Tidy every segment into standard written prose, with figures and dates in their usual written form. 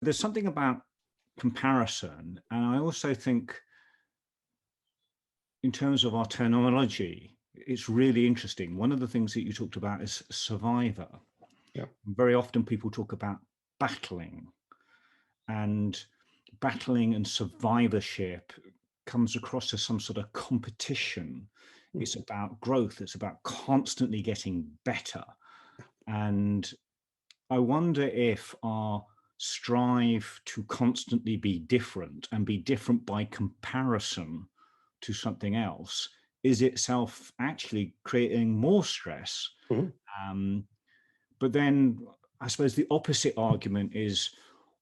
there's something about comparison, and I also think in terms of our terminology, it's really interesting. One of the things that you talked about is survivor. Yeah. Very often people talk about battling, and battling and survivorship comes across as some sort of competition. It's about growth. It's about constantly getting better. And I wonder if our strive to constantly be different and be different by comparison to something else is itself actually creating more stress. But then I suppose the opposite argument is,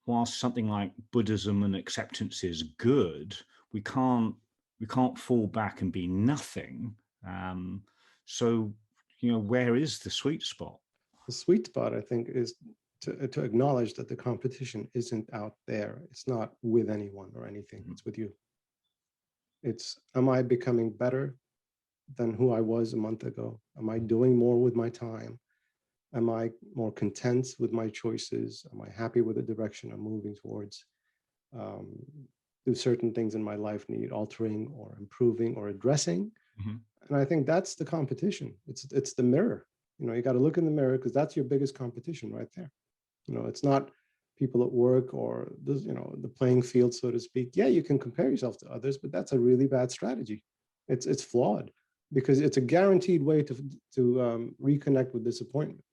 whilst something like Buddhism and acceptance is good, we can't fall back and be nothing. So, where is the sweet spot? The sweet spot, I think, is to acknowledge that the competition isn't out there. It's not with anyone or anything. It's with you. It's, am I becoming better than who I was a month ago? Am I doing more with my time? Am I more content with my choices? Am I happy with the direction I'm moving towards? Do certain things in my life need altering or improving or addressing? And I think that's the competition. It's the mirror. You got to look in the mirror, because that's your biggest competition right there. It's not people at work or this, the playing field, so to speak. Yeah, you can compare yourself to others, but that's a really bad strategy. It's flawed, because it's a guaranteed way to reconnect with disappointment.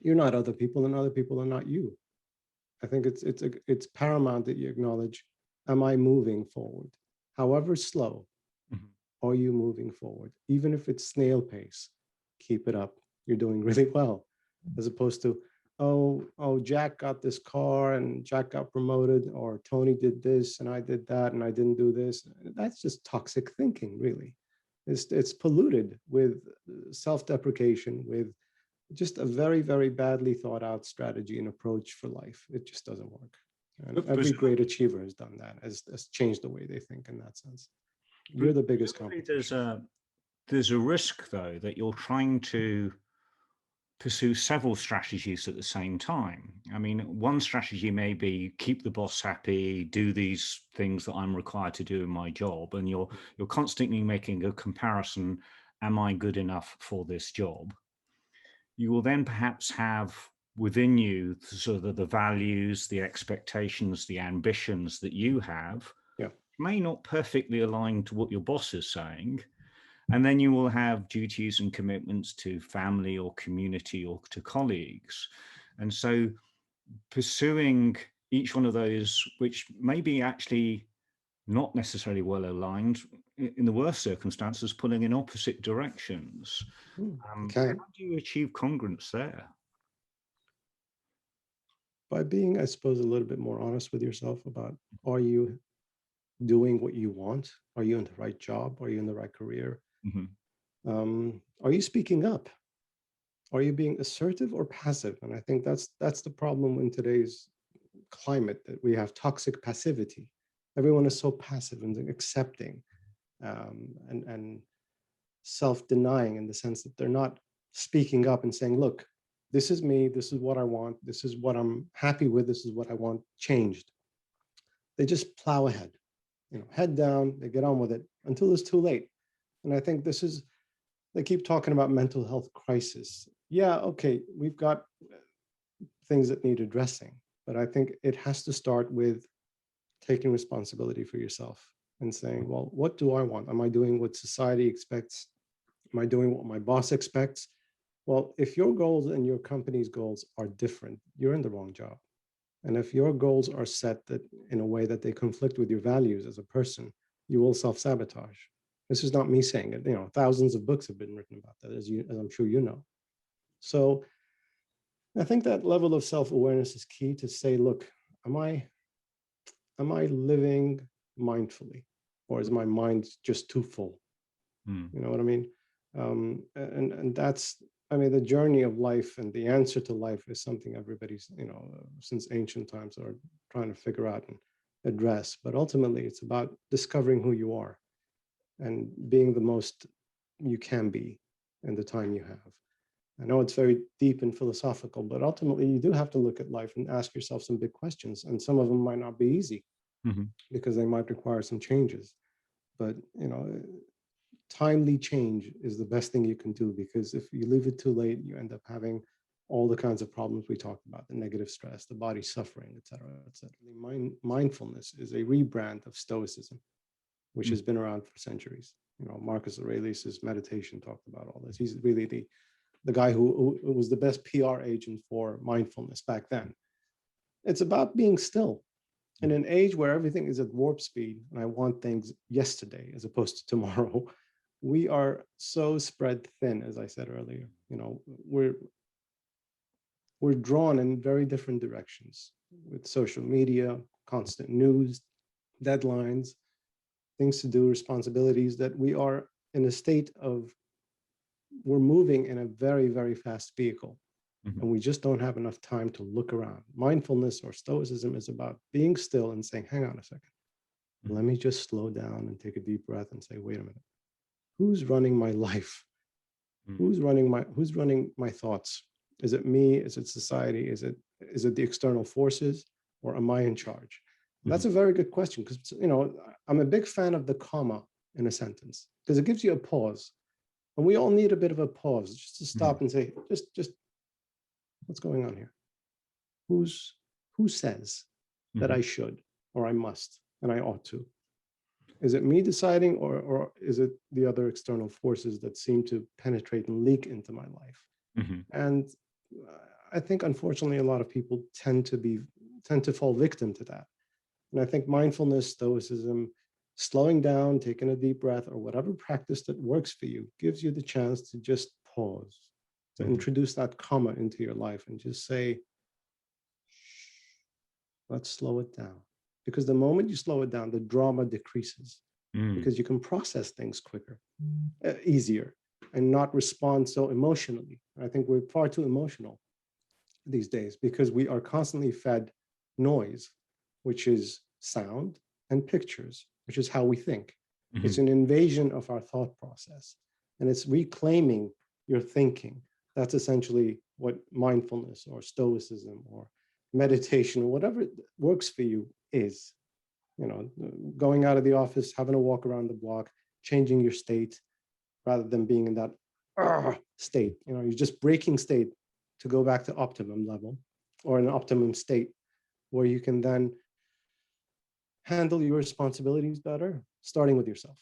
You're not other people, and other people are not you. I think it's paramount that you acknowledge, am I moving forward? However slow, are you moving forward? Even if it's snail pace, keep it up. You're doing really well. As opposed to, oh, Jack got this car and Jack got promoted, or Tony did this and I did that and I didn't do this. That's just toxic thinking, really. It's polluted with self-deprecation, with just a very, very badly thought out strategy and approach for life. It just doesn't work. And every great achiever has done that, has changed the way they think in that sense. You're the biggest competition. There's a risk, though, that you're trying to pursue several strategies at the same time. I mean, one strategy may be keep the boss happy, do these things that I'm required to do in my job, and you're constantly making a comparison. Am I good enough for this job? You will then perhaps have within you sort of the values, the expectations, the ambitions that you have may not perfectly align to what your boss is saying. And then you will have duties and commitments to family or community or to colleagues. And so pursuing each one of those, which may be actually not necessarily well aligned, in the worst circumstances, pulling in opposite directions. How do you achieve congruence there? By being, I suppose, a little bit more honest with yourself about, are you doing what you want? Are you in the right job? Are you in the right career? Are you speaking up? Are you being assertive or passive? And I think that's the problem in today's climate, that we have toxic passivity. Everyone is so passive and accepting and self-denying, in the sense that they're not speaking up and saying, look, this is me, this is what I want, this is what I'm happy with, this is what I want changed. They just plow ahead, head down, they get on with it until it's too late. And I think they keep talking about mental health crisis. Yeah, okay, we've got things that need addressing, but I think it has to start with taking responsibility for yourself and saying, well, what do I want? Am I doing what society expects? Am I doing what my boss expects? Well, if your goals and your company's goals are different, you're in the wrong job. And if your goals are set that in a way that they conflict with your values as a person, you will self-sabotage. This is not me saying it. Thousands of books have been written about that, as I'm sure you know. So I think that level of self-awareness is key, to say, look, am I living mindfully, or is my mind just too full? You know what I mean? And that's, the journey of life and the answer to life is something everybody's, since ancient times are trying to figure out and address. But ultimately, it's about discovering who you are and being the most you can be in the time you have. I know it's very deep and philosophical, but ultimately you do have to look at life and ask yourself some big questions. And some of them might not be easy because they might require some changes. But, timely change is the best thing you can do, because if you leave it too late, you end up having all the kinds of problems we talked about, the negative stress, the body suffering, et cetera, et cetera. Mindfulness is a rebrand of Stoicism, which has been around for centuries. Marcus Aurelius's Meditation talked about all this. He's really the guy who was the best PR agent for mindfulness back then. It's about being still. In an age where everything is at warp speed and I want things yesterday as opposed to tomorrow, we are so spread thin, as I said earlier. We're drawn in very different directions with social media, constant news, deadlines, things to do, responsibilities, that we are in a state of, we're moving in a very, very fast vehicle. And we just don't have enough time to look around. Mindfulness or Stoicism is about being still and saying, hang on a second. Let me just slow down and take a deep breath and say, wait a minute. Who's running my life? Who's running my thoughts? Is it me? Is it society? Is it the external forces, or am I in charge? That's a very good question, because I'm a big fan of the comma in a sentence, because it gives you a pause. And we all need a bit of a pause just to stop and say, just what's going on here? Who says that I should, or I must, and I ought to? Is it me deciding, or is it the other external forces that seem to penetrate and leak into my life? And I think, unfortunately, a lot of people tend to fall victim to that. And I think mindfulness, Stoicism, slowing down, taking a deep breath, or whatever practice that works for you, gives you the chance to just pause, to introduce that comma into your life and just say, let's slow it down. Because the moment you slow it down, the drama decreases, because you can process things quicker, easier, and not respond so emotionally. I think we're far too emotional these days, because we are constantly fed noise, which is sound, and pictures, which is how we think. It's an invasion of our thought process, and it's reclaiming your thinking. That's essentially what mindfulness or Stoicism or meditation or whatever works for you is. Going out of the office, having a walk around the block, changing your state rather than being in that state. You're just breaking state to go back to optimum level, or an optimum state where you can then handle your responsibilities better, starting with yourself.